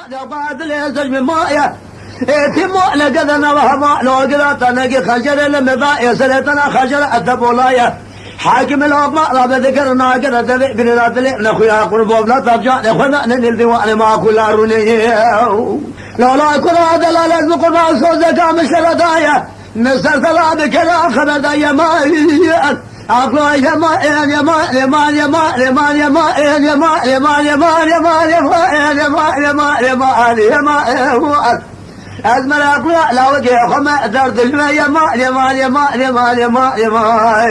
بعد ليزج من مايا تيمو لقدنا وهما لو قدرت نجي خجر المضايا سلتنا خجر الدبولايا حاكم الأطماء لا بذكرنا قدر تبع بن لا تلئنا خويا قربوب لا ترجع لخنا ننل ديوان ما كل روني لو لا يكون هذا لا لازم قربا صوزك مشردايا مستر ثوابك لا خبر دايا ما أقول يا ما يا ما يا ما يا ما يا ما يا ما يا ما يا ما يا ما يا ما يا ما يا ما يا ما يا ما يا ما أزمر أقول لا وجه خما درد الماء يا ما يا ما يا ما يا ما يا ما يا ما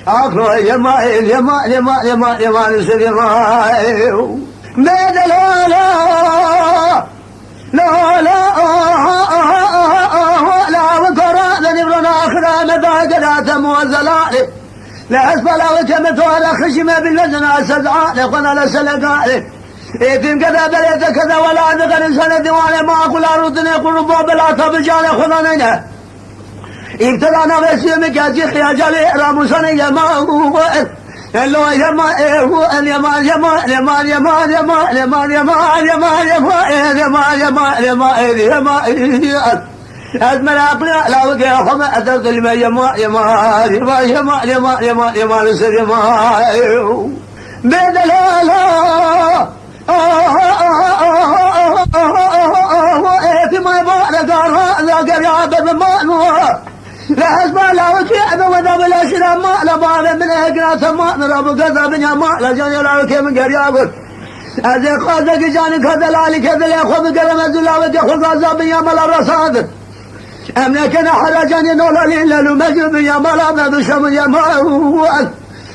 أقول يا ما يا ما يا ما يا ما يا ما نسير يا ما ماذا لا لا لا لا وكرا لنبرنا آخر مذاق لا تموزلاني لا أسفل وكمت ولا خشمة بالوزن أسدعاني قلنا لسلقاني إيتم كذا بليت كذا ولا ذكر سنة ديواني ما أقول أردني قربوا بلا تبجاني خلانينا ابتدانا بسيمك أجيخ يا جلي راموساني يا ما هو اللو يا ما هو يا ما يا ما يا ما يا ما يا ما يا ما يا ما يا ما يا ما يا ما يا ما يا ما يا ما أزمن أقنع لا وقع خما أدرت لما يا ما يا ما يا ما يا ما يا ما يا ما يا ما نسر يا ما بيد لا لا في ما يبغى دارها لا قريب بالماء لا أسمع لا وكيع وذا بلا شرا ما لا بار من أجناس ما نرب كذا بنيا ما لا جاني لا وكيع من قريب أزي خازك جاني كذا لا كذا لا خذ قلم الزلا وجه خذ بنيا ملا رصاد أملكنا حرجاني نولا ليلا لمجد يا ملا ما بشم يا ما هو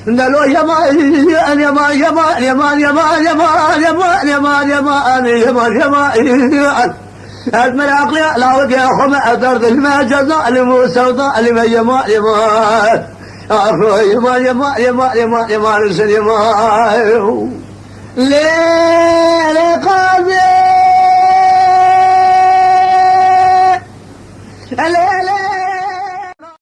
نلو يا ما يا ما يا ما يا ما يا ما يا ما يا ما يا ما يا ما يا ما يا ما أزمر عقلي لا وقع خما أدرد الماء جزاء لموسى لما يا ما يا ما أخو يا ما يا ما يا ما يا ما يا ما نسل يا ما ليه قاضي